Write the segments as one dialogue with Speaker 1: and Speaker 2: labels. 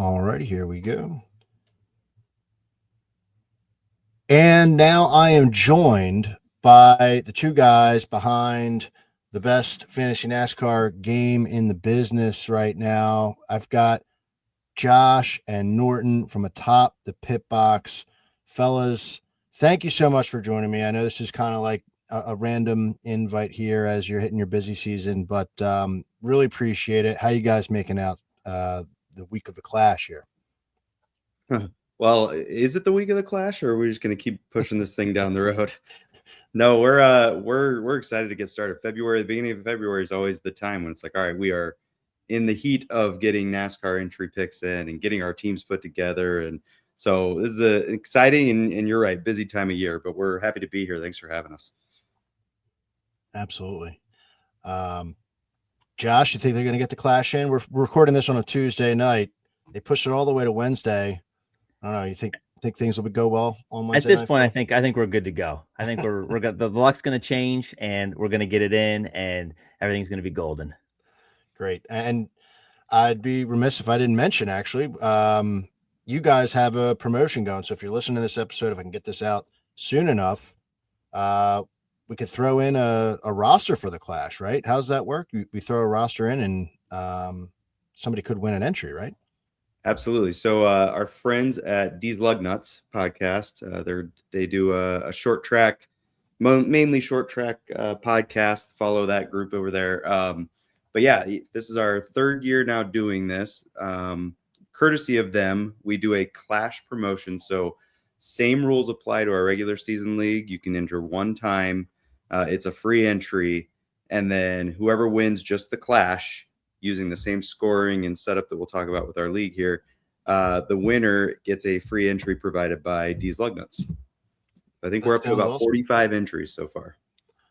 Speaker 1: All righty, here we go. And now I am joined by the two guys behind the best fantasy NASCAR game in the business right now. I've got Josh and Norton from Atop, the pit box. Fellas, thank you so much for joining me. I know this is kind of like a random invite here as you're hitting your busy season, but really appreciate it. How you guys making out the week of the Clash here?
Speaker 2: Well, is it the week of the Clash, or are we just going to keep pushing this thing down the road? No, we're excited to get started. The beginning of February is always the time when it's like, all right, we are in the heat of getting NASCAR entry picks in and getting our teams put together. And so this is an exciting and you're right, busy time of year, but we're happy to be here. Thanks for having us.
Speaker 1: Absolutely. Josh, you think they're going to get the Clash in? We're recording this on a Tuesday night. They pushed it all the way to Wednesday. I don't know. You think things will go well on Wednesday?
Speaker 3: At this point, I think we're good to go. I think we're the luck's going to change, and we're going to get it in, and everything's going to be golden.
Speaker 1: Great. And I'd be remiss if I didn't mention, actually, you guys have a promotion going. So if you're listening to this episode, if I can get this out soon enough, we could throw in a roster for the Clash, right? How's that work? We throw a roster in and somebody could win an entry, right?
Speaker 2: Absolutely. So our friends at D's Lug Nuts podcast, they do a short track, mainly short track podcast. Follow that group over there. But yeah, this is our third year now doing this. Courtesy of them, we do a Clash promotion. So same rules apply to our regular season league. You can enter one time. It's a free entry. And then whoever wins just the Clash, using the same scoring and setup that we'll talk about with our league here, the winner gets a free entry provided by D's Lug Nuts. I think we're up to about 45 entries so far.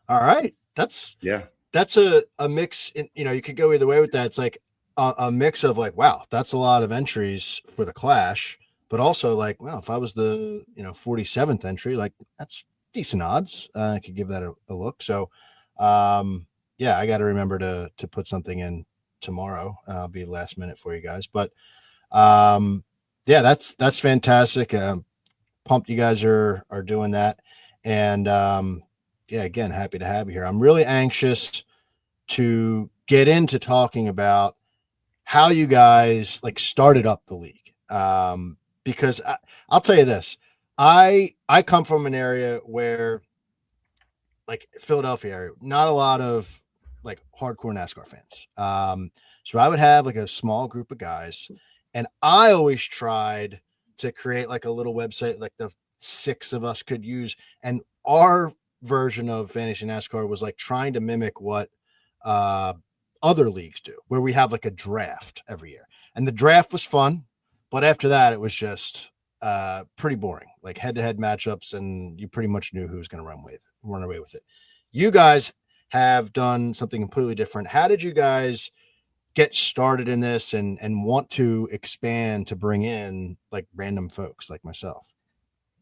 Speaker 1: All right. That's a mix. You could go either way with that. It's like a mix of like, wow, that's a lot of entries for the Clash, but also like, well, if I was the 47th entry, like that's decent odds. I could give that a look. So yeah, I got to remember to put something in tomorrow. I'll be last minute for you guys, but yeah, that's fantastic. Pumped you guys are doing that, and yeah, again, happy to have you here. I'm really anxious to get into talking about how you guys like started up the league, because I'll tell you this, I come from an area where, like Philadelphia area, not a lot of like hardcore NASCAR fans. So I would have like a small group of guys, and I always tried to create like a little website like the 6 of us could use. And our version of fantasy NASCAR was like trying to mimic what other leagues do, where we have like a draft every year. And the draft was fun, but after that, it was just pretty boring, like head-to-head matchups, and you pretty much knew who was going to run away with it. You guys have done something completely different. How did you guys get started in this and want to expand to bring in like random folks like myself?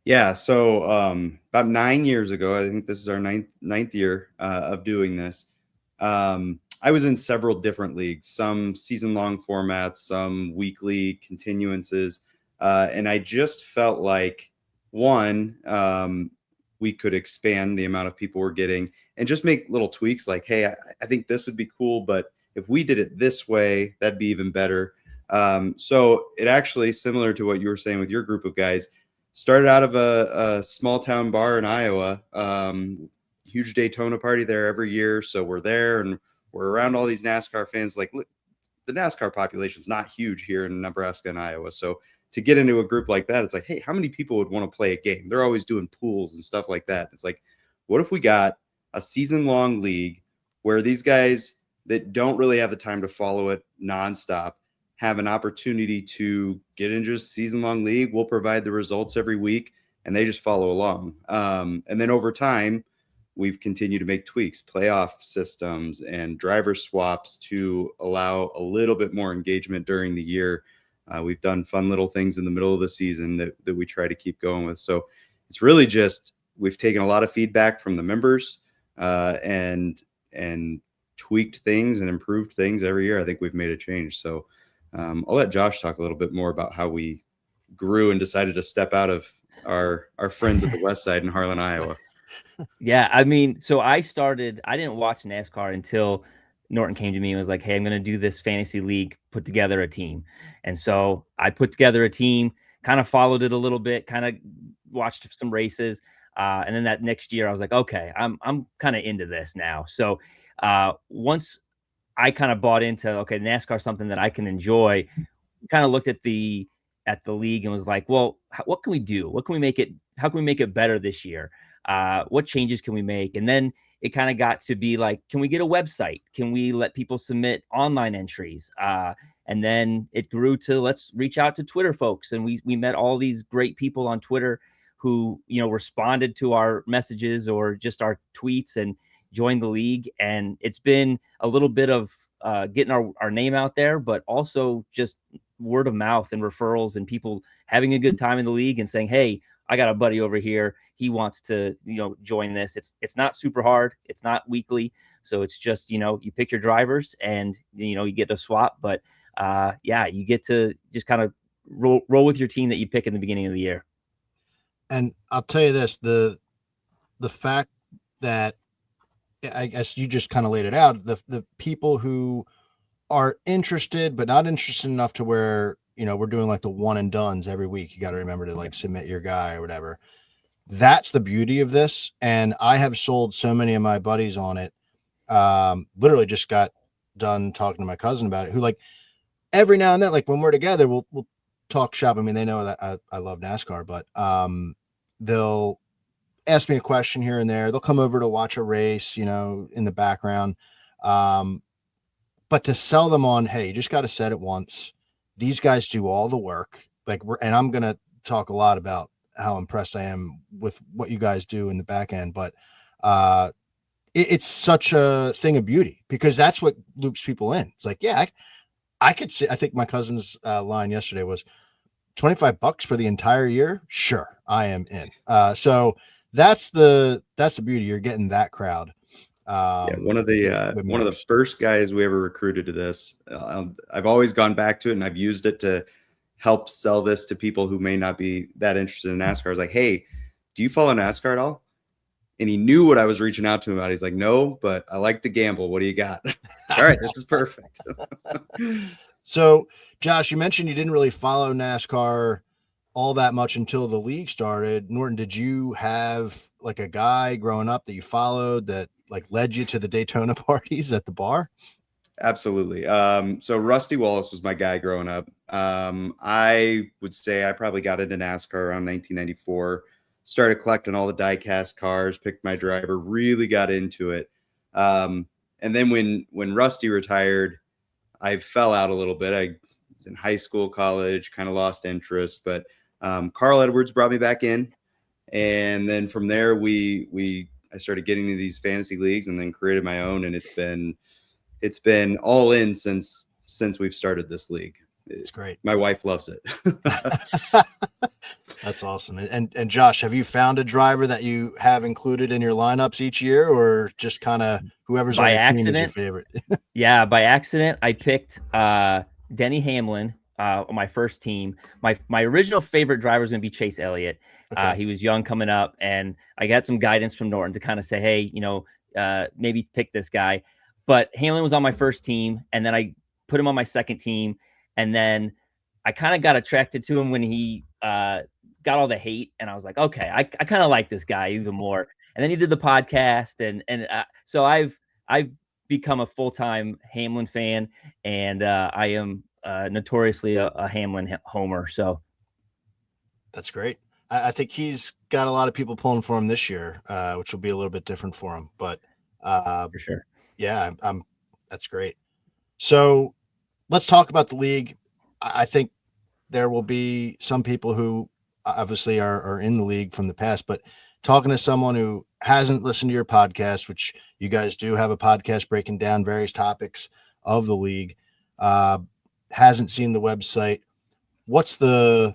Speaker 2: Yeah, so about 9 years ago, I think this is our ninth year of doing this. I was in several different leagues, some season-long formats, some weekly continuances, and I just felt like, one, we could expand the amount of people we're getting and just make little tweaks like, hey, I think this would be cool, but if we did it this way, that'd be even better. So it actually, similar to what you were saying with your group of guys, started out of a small town bar in Iowa. Huge Daytona party there every year. So we're there and we're around all these NASCAR fans. Like, the NASCAR population is not huge here in Nebraska and Iowa. So to get into a group like that, it's like, hey, how many people would want to play a game? They're always doing pools and stuff like that. It's like, what if we got a season-long league where these guys that don't really have the time to follow it nonstop have an opportunity to get into a season-long league? We'll provide the results every week, and they just follow along. And then over time, we've continued to make tweaks, playoff systems, and driver swaps to allow a little bit more engagement during the year. We've done fun little things in the middle of the season that we try to keep going with. So it's really just, we've taken a lot of feedback from the members and tweaked things and improved things every year. I think we've made a change. So I'll let Josh talk a little bit more about how we grew and decided to step out of our friends at the West Side in Harlan, Iowa.
Speaker 3: Yeah, I mean, so I didn't watch NASCAR until Norton came to me and was like, "Hey, I'm going to do this fantasy league, put together a team." And so I put together a team, kind of followed it a little bit, kind of watched some races. And then that next year I was like, "Okay, I'm kind of into this now." So once I kind of bought into, okay, NASCAR, something that I can enjoy, kind of looked at the league and was like, well, what can we do? What can we make it? How can we make it better this year? What changes can we make? And then it kind of got to be like, can we get a website? Can we let people submit online entries? And then it grew to, let's reach out to Twitter folks, and we met all these great people on Twitter who responded to our messages or just our tweets and joined the league. And it's been a little bit of getting our name out there, but also just word of mouth and referrals and people having a good time in the league and saying, "Hey, I got a buddy over here. He wants to, join this." It's not super hard. It's not weekly. So it's just, you pick your drivers and, you get to swap. But yeah, you get to just kind of roll with your team that you pick in the beginning of the year.
Speaker 1: And I'll tell you this, the fact that, I guess you just kind of laid it out, the people who are interested, but not interested enough to where, we're doing like the one and dones every week. You got to remember to like submit your guy or whatever. That's the beauty of this. And I have sold so many of my buddies on it. Literally just got done talking to my cousin about it, who, like, every now and then, like when we're together, we'll talk shop. I mean, they know that I love NASCAR, but they'll ask me a question here and there. They'll come over to watch a race, in the background. But to sell them on, hey, you just got to set it once. These guys do all the work. And I'm going to talk a lot about how impressed I am with what you guys do in the back end. But it's such a thing of beauty, because that's what loops people in. It's like, yeah, I could see, I think my cousin's line yesterday was $25 for the entire year. Sure, I am in. So that's the beauty. You're getting that crowd.
Speaker 2: One of the first guys we ever recruited to this, I've always gone back to it, and I've used it to help sell this to people who may not be that interested in NASCAR. I was like, "Hey, do you follow NASCAR at all?" And he knew what I was reaching out to him about. He's like, "No, but I like to gamble. What do you got?" All right, this is perfect.
Speaker 1: So, Josh, you mentioned you didn't really follow NASCAR all that much until the league started. Norton, did you have like a guy growing up that you followed that like led you to the Daytona parties at the bar?
Speaker 2: Absolutely. So Rusty Wallace was my guy growing up. I would say I probably got into NASCAR around 1994, started collecting all the die-cast cars, picked my driver, really got into it. And then when Rusty retired, I fell out a little bit. I was in high school, college, kind of lost interest, but Carl Edwards brought me back in. And then from there, I started getting into these fantasy leagues and then created my own. And it's been all in since we've started this league.
Speaker 1: It's great.
Speaker 2: My wife loves it.
Speaker 1: That's awesome. And Josh, have you found a driver that you have included in your lineups each year, or just kind of whoever's
Speaker 3: by
Speaker 1: on your
Speaker 3: accident?
Speaker 1: team is your favorite?
Speaker 3: Yeah, by accident, I picked Denny Hamlin on my first team. My original favorite driver was going to be Chase Elliott. Okay. He was young coming up, and I got some guidance from Norton to kind of say, hey, maybe pick this guy. But Hamlin was on my first team, and then I put him on my second team, and then I kind of got attracted to him when he got all the hate, and I was like, okay, I kind of like this guy even more. And then he did the podcast, and so I've become a full-time Hamlin fan, and I am notoriously a Hamlin homer. So
Speaker 1: that's great. I think he's got a lot of people pulling for him this year, which will be a little bit different for him. But
Speaker 3: for sure,
Speaker 1: yeah, that's great. So let's talk about the league. I think there will be some people who obviously are in the league from the past, but talking to someone who hasn't listened to your podcast, which you guys do have a podcast breaking down various topics of the league, hasn't seen the website, what's the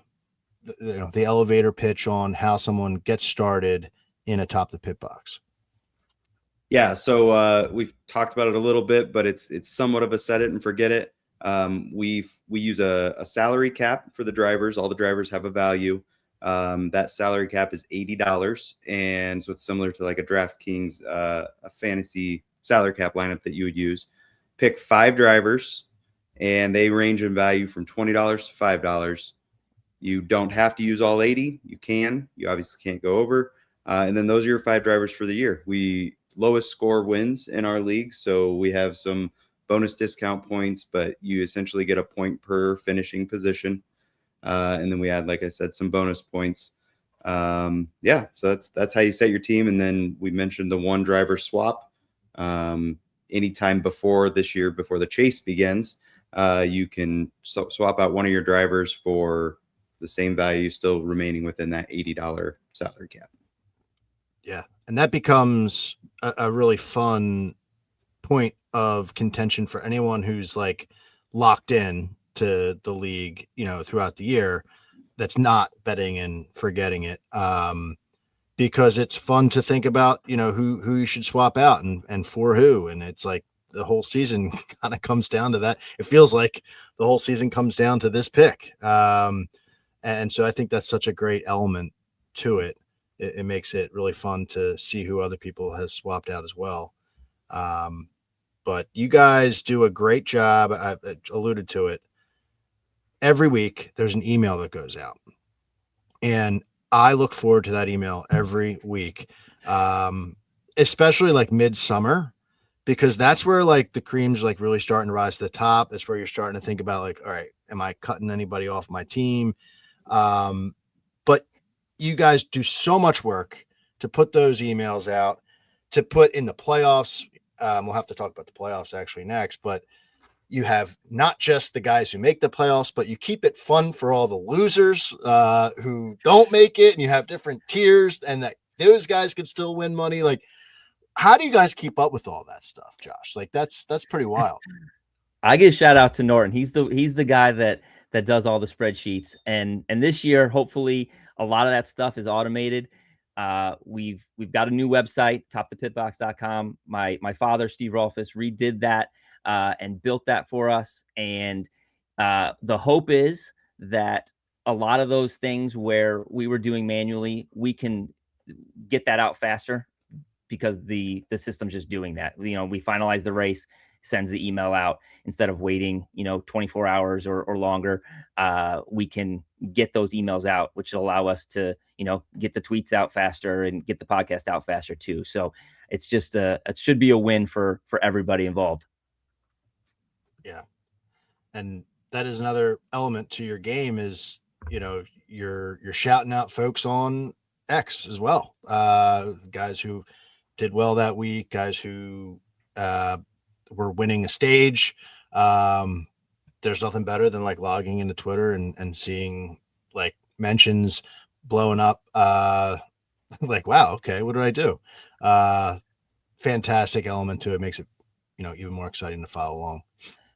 Speaker 1: elevator pitch on how someone gets started in Atop the Pit Box?
Speaker 2: Yeah, so we've talked about it a little bit, but it's somewhat of a set it and forget it. We use a salary cap for the drivers. All the drivers have a value. That salary cap is $80, and so it's similar to like a DraftKings, a fantasy salary cap lineup that you would use. Pick 5 drivers, and they range in value from $20 to $5. You don't have to use all 80. You can. You obviously can't go over. And then those are your 5 drivers for the year. We lowest score wins in our league, so we have some bonus discount points, but you essentially get a point per finishing position. And then we add, like I said, some bonus points. So that's how you set your team. And then we mentioned the one driver swap. Anytime before this year, before the chase begins, you can swap out one of your drivers for the same value, still remaining within that $80 salary cap.
Speaker 1: Yeah. And that becomes a really fun point of contention for anyone who's like locked in to the league, throughout the year, that's not betting and forgetting it. Because it's fun to think about, who you should swap out and for who. And it's like the whole season kind of comes down to that. It feels like the whole season comes down to this pick. And so I think that's such a great element to it. It makes it really fun to see who other people have swapped out as well. But you guys do a great job. I alluded to it. Every week there's an email that goes out, and I look forward to that email every week, especially like midsummer, because that's where like the cream's like really starting to rise to the top. That's where you're starting to think about like, all right, am I cutting anybody off my team? But you guys do so much work to put those emails out, to put in the playoffs. We'll have to talk about the playoffs actually next, but you have not just the guys who make the playoffs, but you keep it fun for all the losers who don't make it, and you have different tiers, and that those guys could still win money. Like, how do you guys keep up with all that stuff, Josh? Like, that's pretty wild.
Speaker 3: I give shout out to Norton. He's the guy that does all the spreadsheets, and this year, hopefully, a lot of that stuff is automated. We've got a new website, topthepitbox.com. My father, Steve Rolfus, redid that and built that for us. And the hope is that a lot of those things where we were doing manually, we can get that out faster because the system's just doing that. We finalize the race, sends the email out instead of waiting, 24 hours or longer. We can get those emails out, which will allow us to, get the tweets out faster and get the podcast out faster too. So it's just it should be a win for everybody involved.
Speaker 1: Yeah. And that is another element to your game is, you're shouting out folks on X as well. Guys who did well that week, guys who were winning a stage. There's nothing better than like logging into Twitter and seeing like mentions blowing up. Like, wow, okay, what did I do? Fantastic element to it. Makes it, even more exciting to follow along.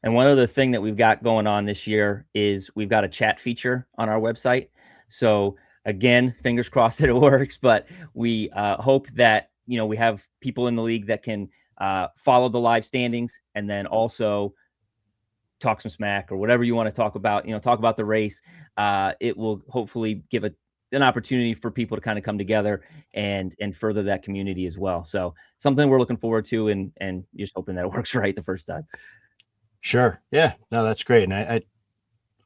Speaker 3: And one other thing that we've got going on this year is we've got a chat feature on our website. So again, fingers crossed that it works, but we hope that, we have people in the league that can follow the live standings and then also talk some smack or whatever you want to talk about, talk about the race. It will hopefully give an opportunity for people to kind of come together and further that community as well. So something we're looking forward to and just hoping that it works right the first time.
Speaker 1: Sure. Yeah, no, that's great. And I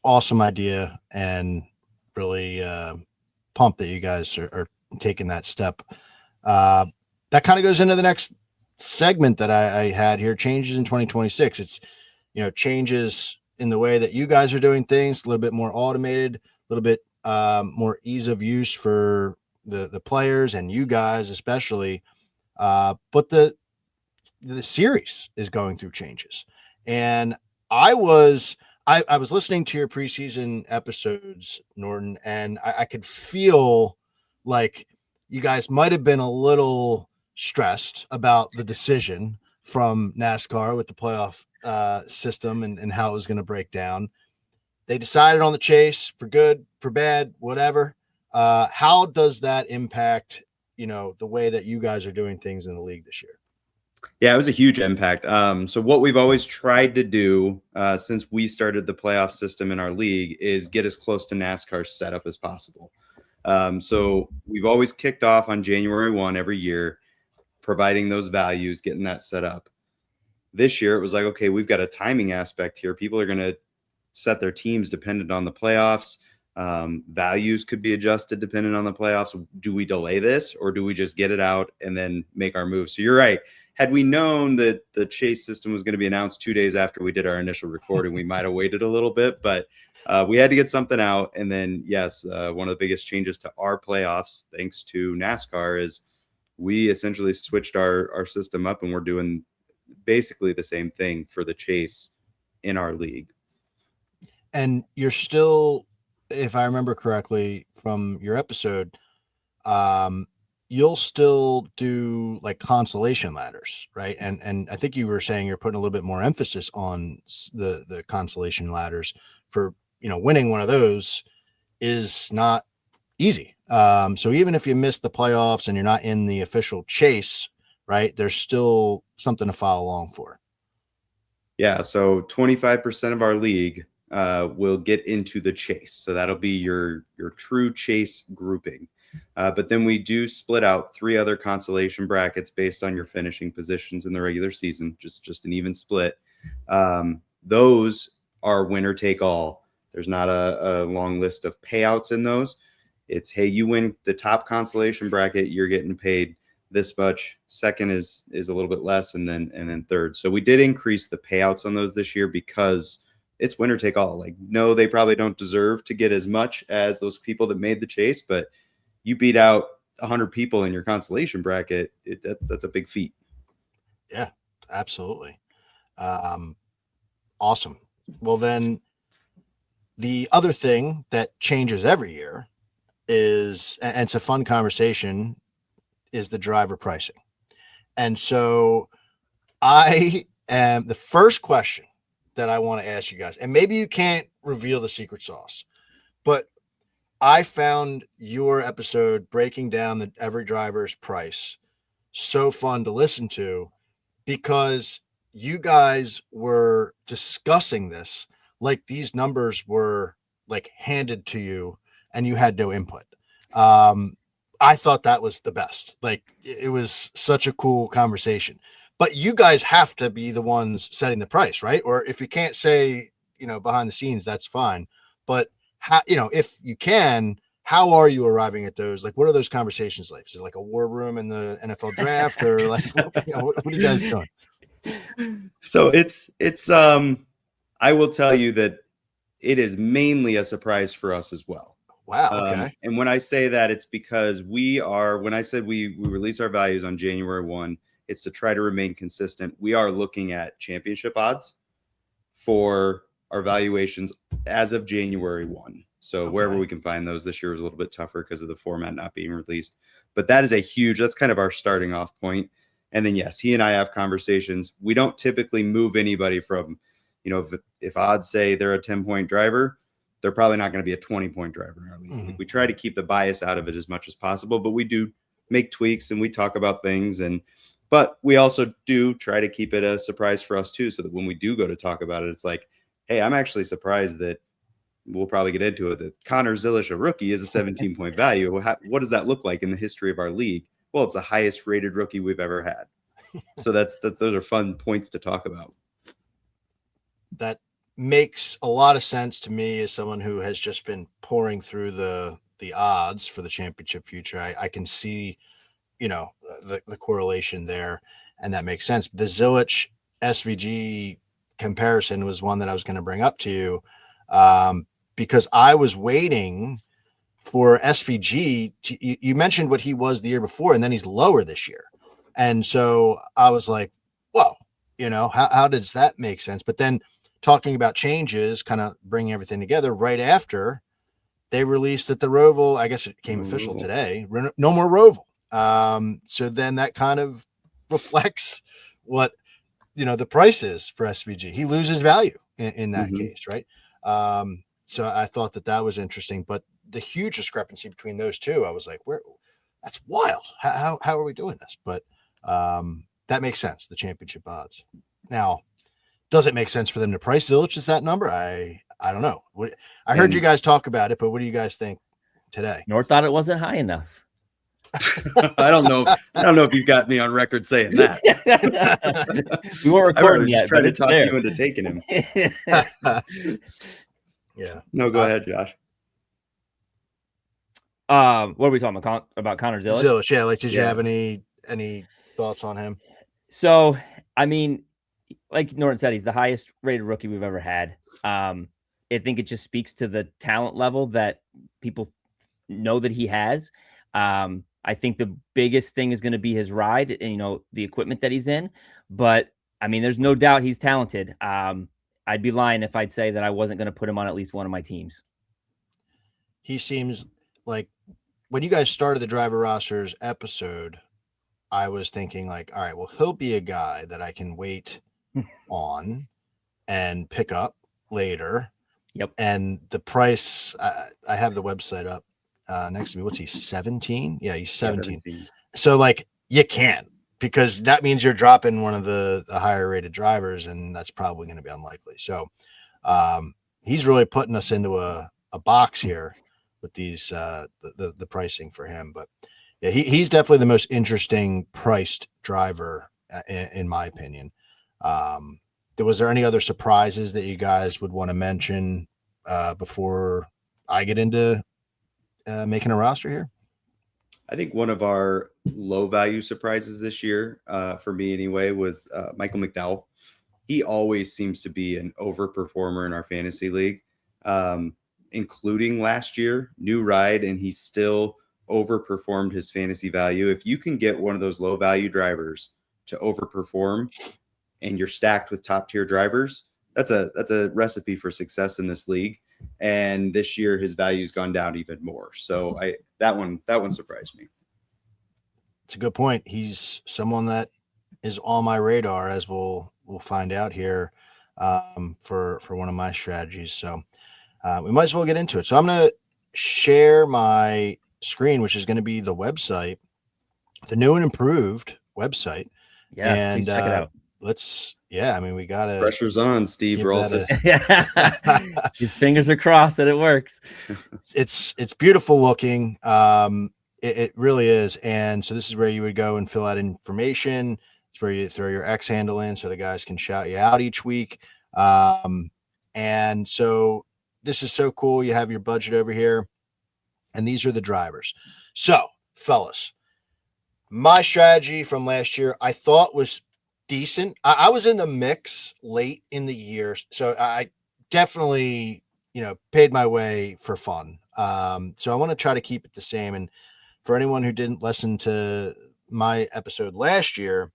Speaker 1: awesome idea, and really pumped that you guys are taking that step. That kind of goes into the next segment that I had here, changes in 2026. It's, changes in the way that you guys are doing things, a little bit more automated, a little bit more ease of use for the players and you guys especially. But the series is going through changes. And I was listening to your preseason episodes, Norton, and I could feel like you guys might have been a little stressed about the decision from NASCAR with the playoff system and how it was going to break down. They decided on the chase for good, for bad, whatever. How does that impact, the way that you guys are doing things in the league this year?
Speaker 2: Yeah, it was a huge impact. So what we've always tried to do since we started the playoff system in our league is get as close to NASCAR's setup as possible. So we've always kicked off on January 1 every year, providing those values, getting that set up. This year, it was like, okay, we've got a timing aspect here. People are going to set their teams dependent on the playoffs. Values could be adjusted depending on the playoffs. Do we delay this or do we just get it out and then make our move? So you're right. Had we known that the chase system was going to be announced 2 days after we did our initial recording, we might have waited a little bit, but we had to get something out. And then, yes, one of the biggest changes to our playoffs, thanks to NASCAR, is we essentially switched our system up and we're doing basically the same thing for the chase in our league.
Speaker 1: And you're still, if I remember correctly from your episode, you'll still do like consolation ladders, right? And I think you were saying you're putting a little bit more emphasis on the consolation ladders for, winning one of those is not easy. So even if you miss the playoffs and you're not in the official chase, right, there's still something to follow along for.
Speaker 2: Yeah, so 25% of our league will get into the chase. So that'll be your true chase grouping. But then we do split out 3 other consolation brackets based on your finishing positions in the regular season, just an even split. Those are winner take all. There's not a long list of payouts in those. It's, hey, you win the top consolation bracket, you're getting paid this much. Second is a little bit less, and then third. So we did increase the payouts on those this year because it's winner take all. Like, no, they probably don't deserve to get as much as those people that made the chase, but you beat out 100 people in your consolation bracket. That's a big feat.
Speaker 1: Yeah, absolutely. Awesome. Well, then the other thing that changes every year is, and it's a fun conversation, is the driver pricing. And so the first question that I want to ask you guys, and maybe you can't reveal the secret sauce, but I found your episode breaking down every driver's price so fun to listen to, because you guys were discussing this like these numbers were like handed to you and you had no input. I thought that was the best. Like, it was such a cool conversation. But you guys have to be the ones setting the price, right? Or if you can't say, behind the scenes, that's fine. But if you can, how are you arriving at those? Like, what are those conversations like? Is it like a war room in the NFL draft, or like, what are you guys doing?
Speaker 2: So it's I will tell you that it is mainly a surprise for us as well.
Speaker 1: Wow. Okay.
Speaker 2: And when I say that, it's because when I said we release our values on January 1, it's to try to remain consistent. We are looking at championship odds for our valuations as of January 1. So wherever we can find those. This year was a little bit tougher because of the format not being released. But that's kind of our starting off point. And then, yes, he and I have conversations. We don't typically move anybody from, if odds say they're a 10-point driver, they're probably not going to be a 20-point driver in our league.
Speaker 1: Mm-hmm.
Speaker 2: We try to keep the bias out of it as much as possible, but we do make tweaks and we talk about things. But we also do try to keep it a surprise for us too, so that when we do go to talk about it, it's like, hey, I'm actually surprised that we'll probably get into it, that Connor Zilish, a rookie, is a 17-point value. What does that look like in the history of our league? Well, it's the highest rated rookie we've ever had. So those are fun points to talk about.
Speaker 1: That makes a lot of sense to me as someone who has just been pouring through the odds for the championship future. I can see, the correlation there, and that makes sense. The Zilich SVG comparison was one that I was going to bring up to you, because I was waiting for SVG you mentioned what he was the year before, and then he's lower this year. And so I was like, whoa, how does that make sense? But then talking about changes, kind of bringing everything together right after they released that the Roval, I guess it became official today, no more Roval. So then that kind of reflects what, the price is for SVG. He loses value in that case, right? So I thought that was interesting, but the huge discrepancy between those two, I was like, that's wild. How are we doing this? But that makes sense. The championship odds. Now, does it make sense for them to price Zilich as that number? I don't know. I heard you guys talk about it, but what do you guys think today?
Speaker 3: Nor thought it wasn't high enough.
Speaker 2: I don't know. I don't know if you've got me on record saying that.
Speaker 3: We weren't recording yet.
Speaker 2: Just trying to talk you into taking him.
Speaker 1: Yeah.
Speaker 2: No, go ahead, Josh.
Speaker 3: What are we talking about? Connor Zilich?
Speaker 1: Zilich, yeah. Like, did you have any thoughts on him?
Speaker 3: So, I mean, like Norton said, he's the highest rated rookie we've ever had. I think it just speaks to the talent level that people know that he has. I think the biggest thing is going to be his ride and, the equipment that he's in. But I mean, there's no doubt he's talented. I'd be lying if I'd say that I wasn't going to put him on at least one of my teams.
Speaker 1: He seems like when you guys started the driver rosters episode, I was thinking like, all right, well, he'll be a guy that I can wait on and pick up later.
Speaker 3: Yep.
Speaker 1: And the price, I have the website up next to me. What's he, 17? Yeah, he's 17. So like you can, because that means you're dropping one of the higher rated drivers, and that's probably going to be unlikely. So he's really putting us into a box here with these the pricing for him. But yeah, he's definitely the most interesting priced driver in my opinion. Was there any other surprises that you guys would want to mention before I get into making a roster here?
Speaker 2: I think one of our low value surprises this year, for me anyway, was Michael McDowell. He always seems to be an overperformer in our fantasy league, including last year, new ride, and he still overperformed his fantasy value. If you can get one of those low value drivers to overperform and you're stacked with top tier drivers, that's a recipe for success in this league. And this year his value's gone down even more. So that one surprised me.
Speaker 1: It's a good point. He's someone that is on my radar, as we'll find out here for one of my strategies. So we might as well get into it. So I'm going to share my screen, which is going to be the website, the new and improved website.
Speaker 3: Yes,
Speaker 1: and
Speaker 3: check it out.
Speaker 1: We got to.
Speaker 2: Pressure's on, Steve Rolfus.
Speaker 3: His fingers are crossed that it works.
Speaker 1: It's beautiful looking. It really is. And so this is where you would go and fill out information. It's where you throw your X handle in so the guys can shout you out each week. And so this is so cool. You have your budget over here, and these are the drivers. So, fellas, my strategy from last year I thought was decent. I was in the mix late in the year, so I definitely, paid my way for fun. So I want to try to keep it the same. And for anyone who didn't listen to my episode last year,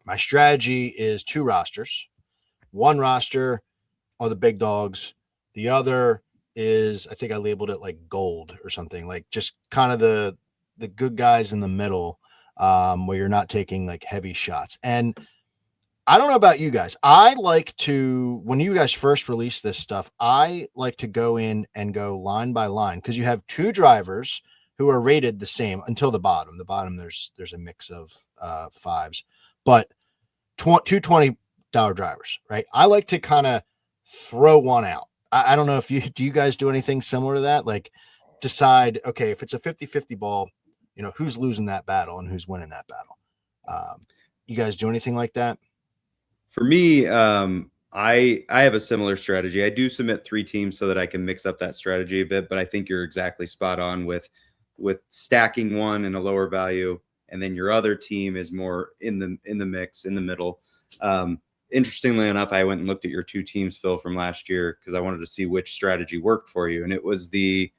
Speaker 1: my strategy is 2 rosters. One roster are the big dogs. The other is, I think I labeled it like gold or something, like just kind of the good guys in the middle, where you're not taking like heavy shots. And I don't know about you guys. I like to, when you guys first release this stuff, I like to go in and go line by line, because you have 2 drivers who are rated the same until the bottom. The bottom, there's a mix of 5s, but 2 $20 drivers, right? I like to kind of throw one out. I don't know if do you guys do anything similar to that? Like decide, okay, if it's a 50-50 ball, who's losing that battle and who's winning that battle. You guys do anything like that?
Speaker 2: For me, I have a similar strategy. I do submit 3 teams so that I can mix up that strategy a bit, but I think you're exactly spot on with stacking one in a lower value, and then your other team is more in the mix, in the middle. Interestingly enough, I went and looked at your 2 teams, Phil, from last year, because I wanted to see which strategy worked for you, and it was the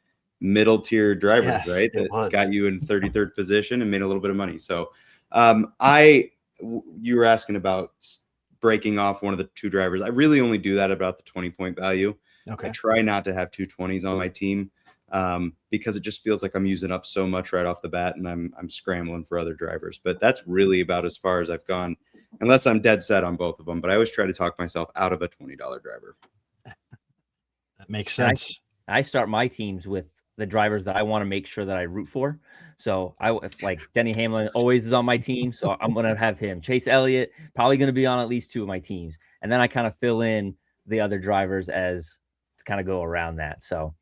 Speaker 2: middle tier drivers, yes, right? That got you in 33rd position and made a little bit of money. So you were asking about breaking off one of the 2 drivers. I really only do that about the 20-point value.
Speaker 1: Okay.
Speaker 2: I try not to have 2 20s on my team, because it just feels like I'm using up so much right off the bat, and I'm scrambling for other drivers. But that's really about as far as I've gone, unless I'm dead set on both of them. But I always try to talk myself out of a $20 driver.
Speaker 1: That makes sense.
Speaker 3: I start my teams with the drivers that I want to make sure that I root for. So if like Denny Hamlin always is on my team, so I'm going to have him. Chase Elliott probably going to be on at least 2 of my teams. And then I kind of fill in the other drivers as to kind of go around that. So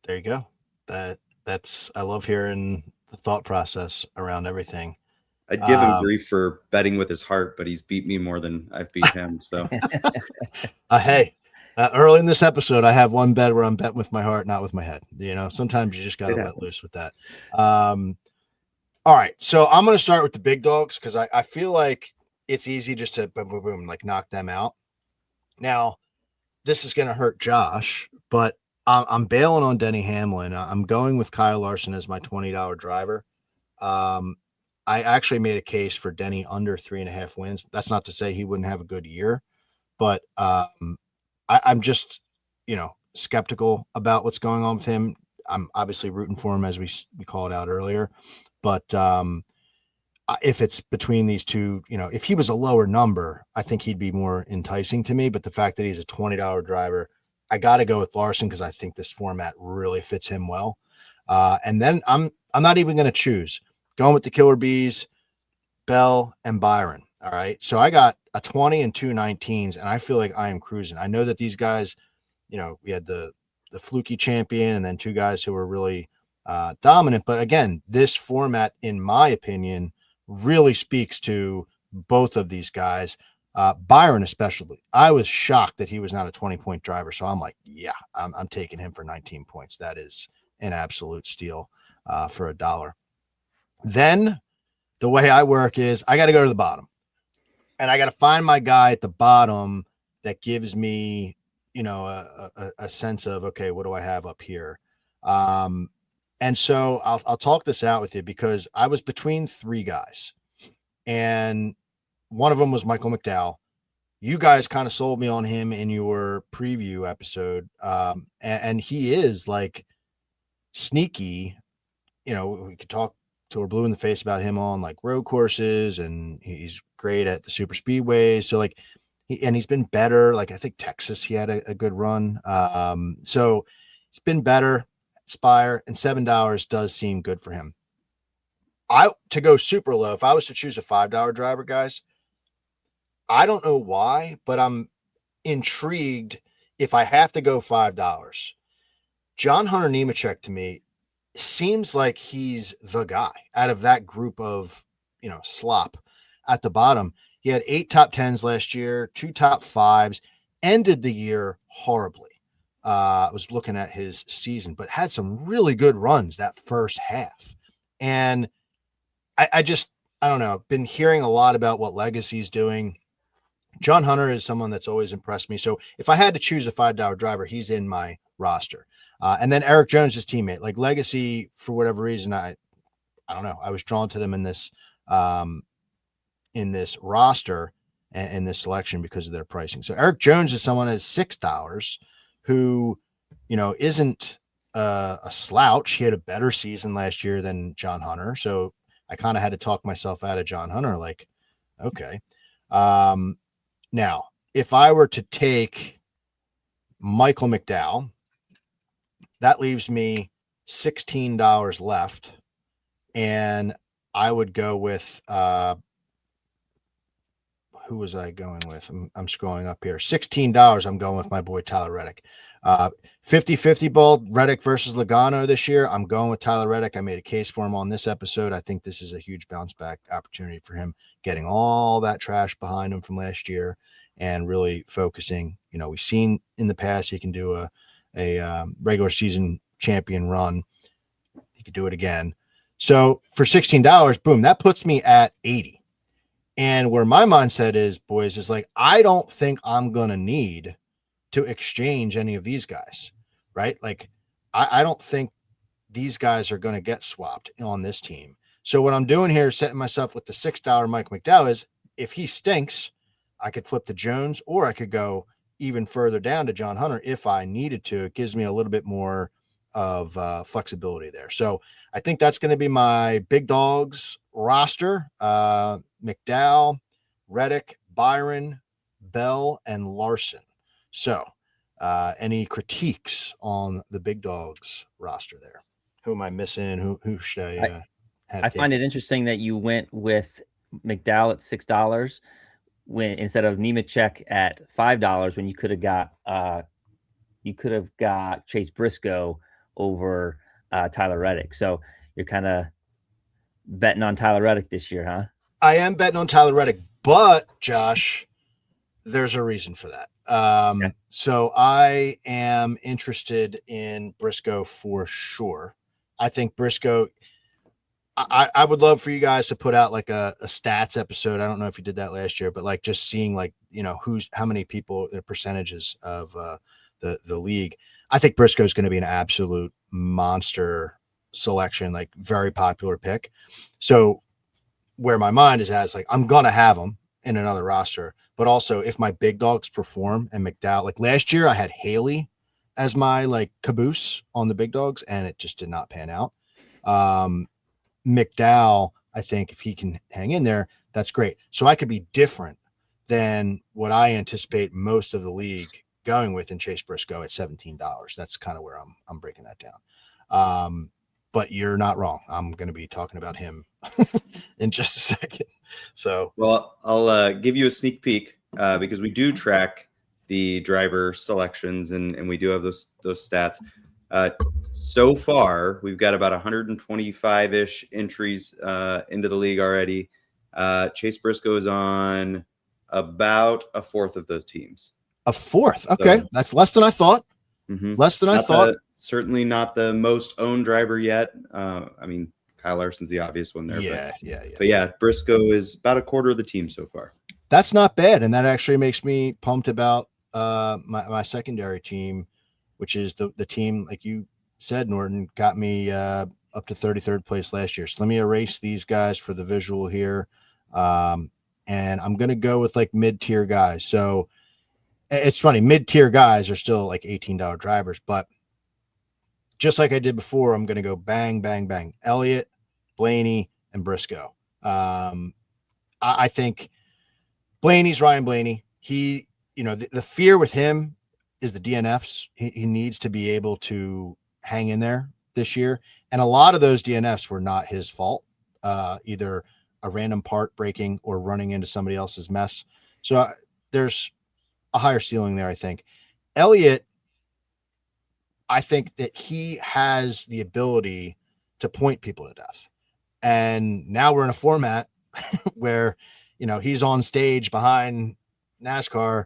Speaker 1: there you go. That's I love hearing the thought process around everything.
Speaker 2: I'd give him grief for betting with his heart, but he's beat me more than I've beat him. So,
Speaker 1: hey, early in this episode, I have one bet where I'm betting with my heart, not with my head. Sometimes you just got to let loose with that. All right, so I'm going to start with the big dogs because I feel like it's easy just to boom, boom, boom, like knock them out. Now, this is going to hurt Josh, but I'm bailing on Denny Hamlin. I'm going with Kyle Larson as my $20 driver. I actually made a case for Denny under 3.5 wins. That's not to say he wouldn't have a good year, but I'm just, skeptical about what's going on with him. I'm obviously rooting for him as we called out earlier, but if it's between these two, if he was a lower number, I think he'd be more enticing to me. But the fact that he's a $20 driver, I got to go with Larson because I think this format really fits him well. And then I'm not even going to choose. Going with the Killer Bees, Bell, and Byron. All right. So I got a 20 and 2 19s, and I feel like I am cruising. I know that these guys, we had the fluky champion and then 2 guys who were really dominant. But again, this format, in my opinion, really speaks to both of these guys. Byron, especially. I was shocked that he was not a 20-point driver. So I'm like, yeah, I'm taking him for 19 points. That is an absolute steal for $1. Then the way I work is I got to go to the bottom and I got to find my guy at the bottom that gives me, a sense of, okay, what do I have up here? And so I'll talk this out with you because I was between 3 guys and one of them was Michael McDowell. You guys kind of sold me on him in your preview episode. And he is like sneaky, we could talk till we're blue in the face about him on like road courses, and he's great at the super speedways. So like he's been better. Like I think Texas, he had a good run. So it's been better. Spire, and $7 does seem good for him. To go super low, if I was to choose a $5 driver, guys, I don't know why, but I'm intrigued if I have to go $5. John Hunter Nemechek to me seems like he's the guy out of that group of, slop at the bottom. He had 8 top 10s last year, 2 top 5s, ended the year horribly. I was looking at his season, but had some really good runs that first half. And I don't know, been hearing a lot about what Legacy's doing. John Hunter is someone that's always impressed me. So if I had to choose a $5 driver, he's in my roster. And then Eric Jones, his teammate, like Legacy, for whatever reason, I don't know. I was drawn to them in this roster and in this selection because of their pricing. So Eric Jones is someone at $6 who, isn't a slouch. He had a better season last year than John Hunter. So I kind of had to talk myself out of John Hunter. Like, okay. Now, if I were to take Michael McDowell, that leaves me $16 left. And I would go with, who was I going with? I'm scrolling up here. $16. I'm going with my boy, Tyler Reddick. 50-50 ball, Reddick versus Logano this year. I'm going with Tyler Reddick. I made a case for him on this episode. I think this is a huge bounce back opportunity for him, getting all that trash behind him from last year and really focusing. We've seen in the past he can do a regular season champion run. He could do it again. So for $16, boom, that puts me at 80. And where my mindset is, boys, is like, I don't think I'm going to need to exchange any of these guys, right? Like, I don't think these guys are going to get swapped on this team. So what I'm doing here is setting myself with the $6 Mike McDowell is if he stinks, I could flip to Jones, or I could go even further down to John Hunter if I needed to. It gives me a little bit more of flexibility there. So I think that's going to be my big dogs roster. McDowell, Reddick, Byron, Bell, and Larson. So any critiques on the big dogs roster there? Who am I missing? Who should I have?
Speaker 3: I find it interesting that you went with McDowell at $6 when instead of Nemechek at $5 when you could have got Chase Briscoe over Tyler Reddick. So you're kind of betting on Tyler Reddick this year, huh?
Speaker 1: I am betting on Tyler Reddick, but Josh, there's a reason for that.
Speaker 3: Okay.
Speaker 1: So I am interested in Briscoe for sure. I think Briscoe. I would love for you guys to put out like a stats episode. I don't know if you did that last year, but like just seeing like, how many people, the percentages of the league. I think Briscoe is going to be an absolute monster selection, like very popular pick. So where my mind is at is like, I'm going to have him in another roster, but also if my big dogs perform and McDowell, like last year I had Haley as my like caboose on the big dogs and it just did not pan out. McDowell, I think if he can hang in there, that's great. So I could be different than what I anticipate most of the league going with in Chase Briscoe at $17. That's kind of where I'm breaking that down. But you're not wrong. I'm going to be talking about him in just a second. So,
Speaker 2: well, I'll give you a sneak peek because we do track the driver selections and we do have those stats. So far, we've got about 125-ish entries into the league already. Chase Briscoe is on about a fourth of those teams.
Speaker 1: A fourth? Okay, so, that's less than I thought.
Speaker 2: Mm-hmm.
Speaker 1: Less than I thought.
Speaker 2: Certainly not the most owned driver yet. I mean, Kyle Larson's the obvious one there.
Speaker 1: Yeah.
Speaker 2: But yeah, Briscoe is about a quarter of the team so far.
Speaker 1: That's not bad, and that actually makes me pumped about my secondary team, which is the team, like you said, Norton, got me up to 33rd place last year. So let me erase these guys for the visual here. And I'm going to go with like mid-tier guys. So it's funny, mid-tier guys are still like $18 drivers, but just like I did before, I'm going to go bang, bang, bang. Elliott, Blaney, and Briscoe. I think Blaney's Ryan Blaney. He, the fear with him is the DNFs. He needs to be able to hang in there this year. And a lot of those DNFs were not his fault, either a random part breaking or running into somebody else's mess. So there's a higher ceiling there, I think. Elliott, I think that he has the ability to point people to death. And now we're in a format where, he's on stage behind NASCAR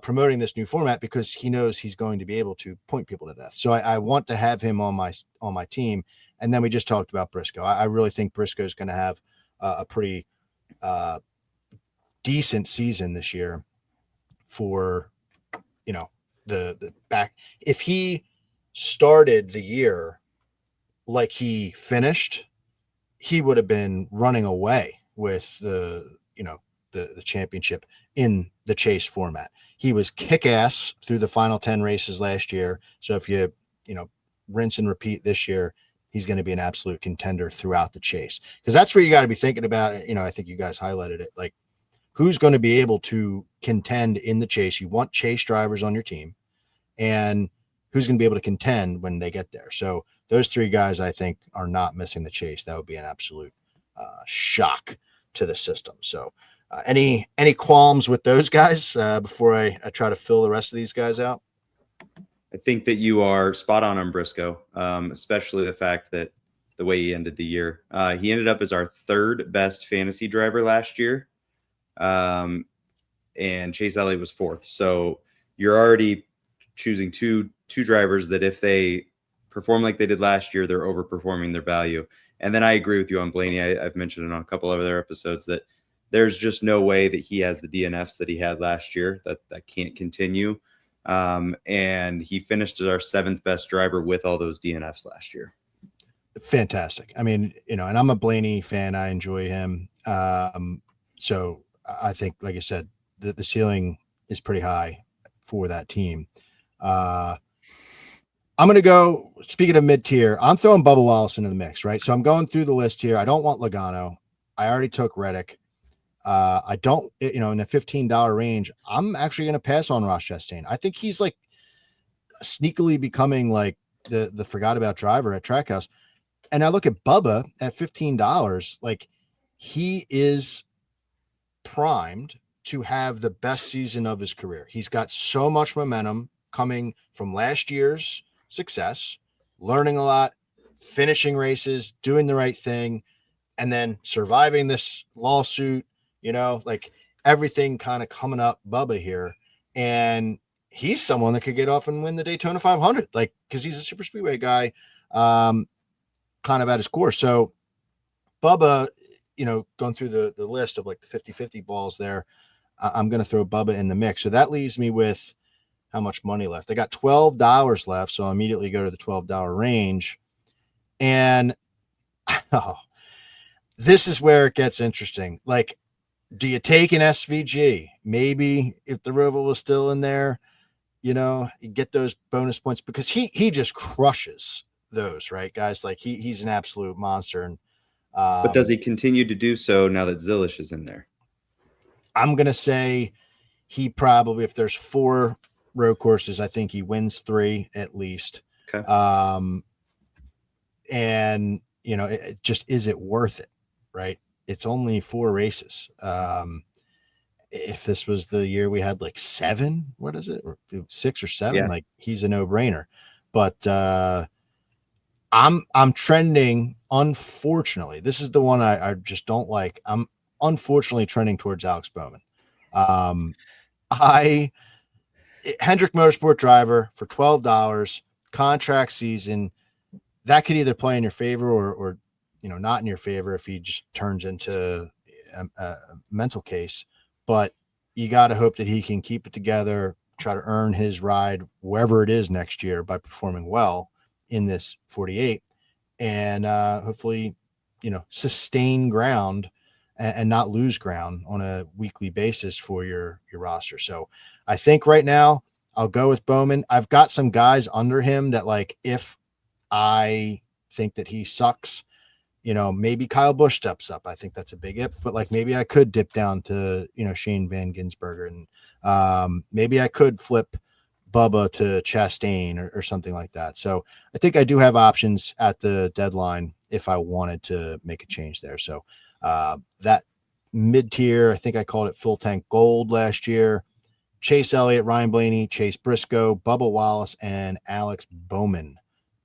Speaker 1: promoting this new format because he knows he's going to be able to point people to death. So I want to have him on my team. And then we just talked about Briscoe. I really think Briscoe is going to have a pretty decent season this year for, the back. If he started the year like he finished, he would have been running away with the championship in the chase format. He was kick-ass through the final 10 races last year. So if you rinse and repeat this year, he's going to be an absolute contender throughout the chase. Because that's where you got to be thinking about it. I think you guys highlighted it. Like, who's going to be able to contend in the chase? You want chase drivers on your team, and who's going to be able to contend when they get there. So those three guys, I think, are not missing the chase. That would be an absolute shock to the system. So any qualms with those guys before I try to fill the rest of these guys out?
Speaker 2: I think that you are spot on Briscoe, especially the fact that the way he ended the year. He ended up as our third best fantasy driver last year. And Chase Elliott was fourth. So you're already choosing two drivers that if they perform like they did last year, they're overperforming their value. And then I agree with you on Blaney. I've mentioned it on a couple of other episodes that there's just no way that he has the DNFs that he had last year. That can't continue. And he finished as our seventh best driver with all those DNFs last year.
Speaker 1: Fantastic. I mean, and I'm a Blaney fan. I enjoy him. So I think, like I said, the ceiling is pretty high for that team. I'm going to go, speaking of mid-tier, I'm throwing Bubba Wallace into the mix, right? So I'm going through the list here. I don't want Logano. I already took Reddick. I don't, in the $15 range, I'm actually going to pass on Ross Chastain. I think he's like sneakily becoming like the forgot about driver at Trackhouse. And I look at Bubba at $15, like he is primed to have the best season of his career. He's got so much momentum coming from last year's success, learning a lot, finishing races, doing the right thing, and then surviving this lawsuit, like everything kind of coming up Bubba here. And he's someone that could get off and win the Daytona 500, like, because he's a super speedway guy, kind of at his core. So Bubba, going through the list of like the 50-50 balls there, I'm going to throw Bubba in the mix. So that leaves me with how much money left. I got $12 left. So I'll immediately go to the $12 range. And this is where it gets interesting. Like, do you take an SVG? Maybe if the Roval was still in there, you get those bonus points because he just crushes those, right, guys? Like he's an absolute monster. And
Speaker 2: but does he continue to do so now that Zilish is in there?
Speaker 1: I'm going to say he probably, if there's 4 road courses, I think he wins 3 at least.
Speaker 2: Okay.
Speaker 1: And, it just, is it worth it? Right. It's only 4 races. If this was the year we had like 7, what is it? Or 6 or 7, like he's a no brainer, but, I'm trending, unfortunately. This is the one I just don't like. I'm unfortunately trending towards Alex Bowman. Hendrick Motorsport driver for $12, contract season, that could either play in your favor or not in your favor if he just turns into a mental case. But you got to hope that he can keep it together, try to earn his ride wherever it is next year by performing well in this 48, and hopefully, sustain ground and not lose ground on a weekly basis for your roster. So I think right now I'll go with Bowman. I've got some guys under him that, like, if I think that he sucks, maybe Kyle Busch steps up. I think that's a big if, but like maybe I could dip down to, Shane Van Gisbergen, and maybe I could flip Bubba to Chastain or something like that. So I think I do have options at the deadline if I wanted to make a change there. So that mid tier, I think I called it full tank gold last year. Chase Elliott, Ryan Blaney, Chase Briscoe, Bubba Wallace, and Alex Bowman.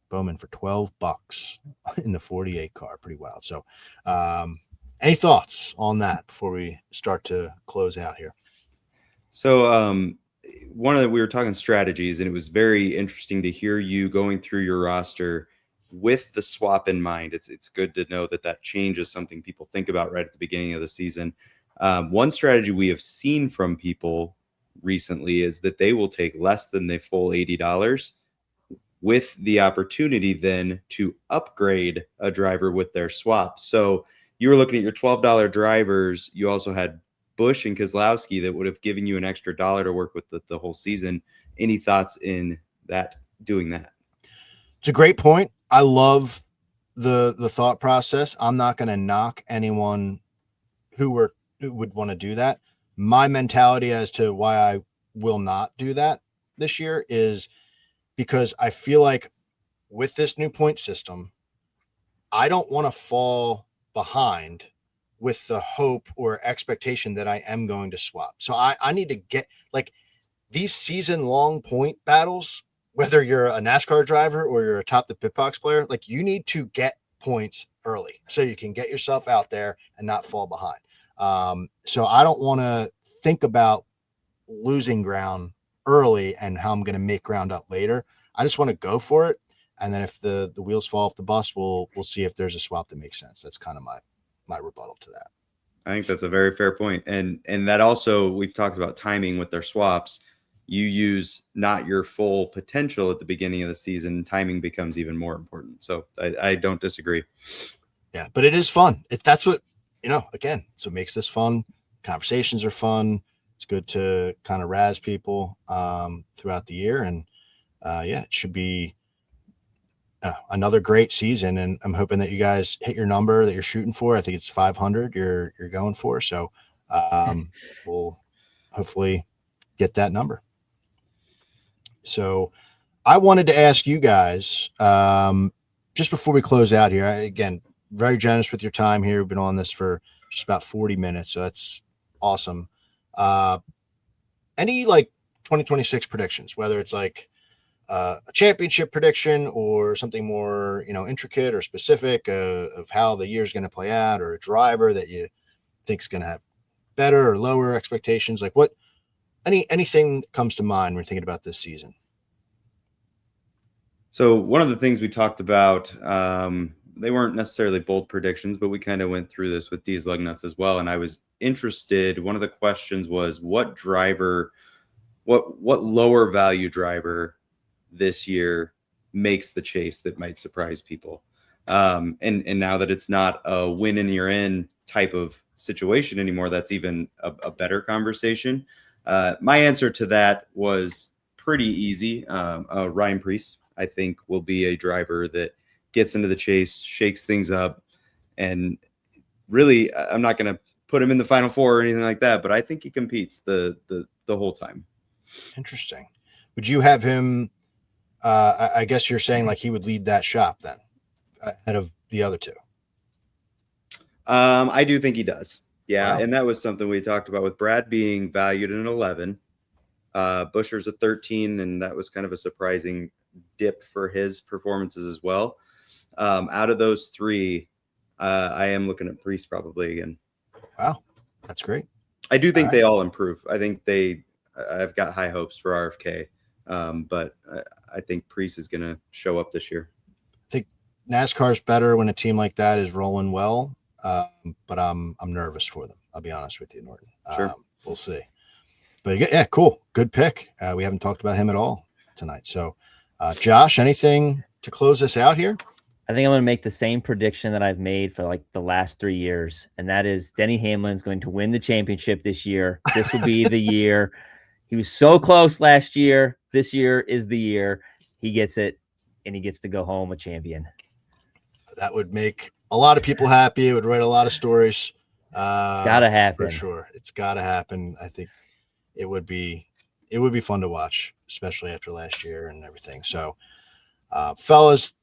Speaker 1: Bowman for $12 in the 48 car. Pretty wild. So any thoughts on that before we start to close out here?
Speaker 2: So we were talking strategies, and it was very interesting to hear you going through your roster with the swap in mind. It's good to know that change is something people think about right at the beginning of the season. One strategy we have seen from people recently is that they will take less than the full $80 with the opportunity then to upgrade a driver with their swap. So you were looking at your $12 drivers. You also had Busch and Keselowski that would have given you an extra $1 to work with the whole season. Any thoughts in that, doing that?
Speaker 1: It's a great point. I love the thought process. I'm not going to knock anyone who would want to do that. My mentality as to why I will not do that this year is because I feel like with this new point system, I don't want to fall behind with the hope or expectation that I am going to swap. So I need to get, like, these season-long point battles, whether you're a NASCAR driver or you're a top the pit box player, like, you need to get points early so you can get yourself out there and not fall behind. So I don't want to think about losing ground early and how I'm going to make ground up later. I just want to go for it. And then if the wheels fall off the bus, we'll see if there's a swap that makes sense. That's kind of my rebuttal to that.
Speaker 2: I think that's a very fair point. And that also, we've talked about timing with their swaps. You use not your full potential at the beginning of the season, timing becomes even more important. So I don't disagree.
Speaker 1: Yeah, but it is fun. That's what, again, so it makes this fun. Conversations are fun. It's good to kind of razz people throughout the year. And it should be another great season. And I'm hoping that you guys hit your number that you're shooting for. I think it's 500 you're going for. So we'll hopefully get that number. So I wanted to ask you guys, just before we close out here, again, very generous with your time here. We've been on this for just about 40 minutes, so that's awesome. Any like 2026 predictions, whether it's like a championship prediction or something more, intricate or specific of how the year's going to play out, or a driver that you think is going to have better or lower expectations? Like anything that comes to mind when you're thinking about this season?
Speaker 2: So one of the things we talked about, they weren't necessarily bold predictions, but we kind of went through this with these lug nuts as well. And I was interested. One of the questions was what lower value driver this year makes the chase that might surprise people. And now that it's not a win and you're in type of situation anymore, that's even a better conversation. My answer to that was pretty easy. Ryan Preece, I think, will be a driver that gets into the chase, shakes things up, and really, I'm not going to put him in the Final Four or anything like that, but I think he competes the whole time.
Speaker 1: Interesting. Would you have him? I guess you're saying like he would lead that shop then, ahead of the other two.
Speaker 2: I do think he does. Yeah,
Speaker 1: Wow.
Speaker 2: And that was something we talked about with Brad being valued in 11. Buscher's a 13, and that was kind of a surprising dip for his performances as well. Out of those three, I am looking at Preece probably again.
Speaker 1: Wow, that's great.
Speaker 2: I do think they all improve. I think I've got high hopes for RFK, but I think Preece is going to show up this year.
Speaker 1: I think NASCAR's better when a team like that is rolling well, but I'm nervous for them. I'll be honest with you, Norton.
Speaker 2: Sure.
Speaker 1: We'll see. But yeah, cool. Good pick. We haven't talked about him at all tonight. So, Josh, anything to close us out here?
Speaker 3: I think I'm going to make the same prediction that I've made for like the last 3 years, and that is Denny Hamlin's going to win the championship this year. This will be the year. He was so close last year. This year is the year he gets it, and he gets to go home a champion.
Speaker 1: That would make a lot of people happy. It would write a lot of stories.
Speaker 3: It's got to happen.
Speaker 1: For sure. It's got to happen. I think it would be fun to watch, especially after last year and everything. So, fellas,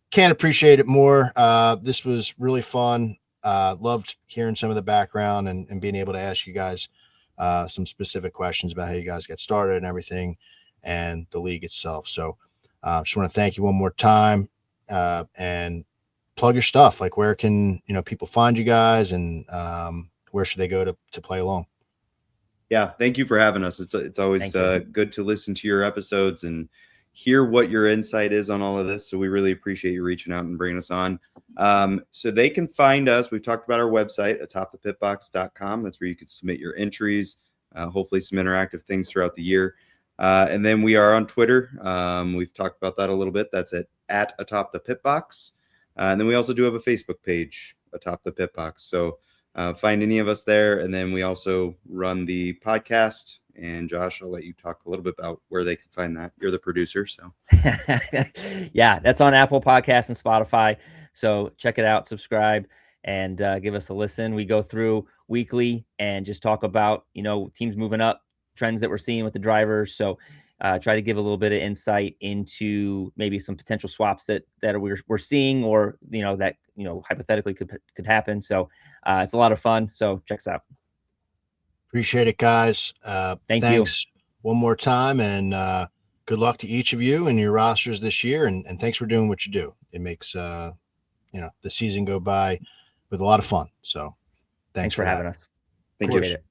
Speaker 1: can't appreciate it more. This was really fun. Loved hearing some of the background and being able to ask you guys some specific questions about how you guys got started and everything and the league itself. So just want to thank you one more time and plug your stuff. Like where can, people find you guys and where should they go to play along?
Speaker 2: Yeah. Thank you for having us. It's always good to listen to your episodes and hear what your insight is on all of this. So we really appreciate you reaching out and bringing us on. So they can find us. We've talked about our website, atopthepitbox.com. That's where you can submit your entries, hopefully some interactive things throughout the year. And then we are on Twitter. We've talked about that a little bit. That's at Atop the Pitbox. And then we also do have a Facebook page, Atop the Pitbox. So find any of us there. And then we also run the podcast. And Josh, I'll let you talk a little bit about where they can find that. You're the producer, so.
Speaker 3: Yeah, that's on Apple Podcasts and Spotify. So check it out, subscribe, and give us a listen. We go through weekly and just talk about, teams moving up, trends that we're seeing with the drivers. So try to give a little bit of insight into maybe some potential swaps that we're seeing or, that, hypothetically could happen. So it's a lot of fun. So check us out.
Speaker 1: Appreciate it, guys.
Speaker 3: Thanks
Speaker 1: one more time, and good luck to each of you and your rosters this year. And thanks for doing what you do. It makes the season go by with a lot of fun. So thanks
Speaker 3: for having us.
Speaker 2: Thank you.
Speaker 3: Appreciate it.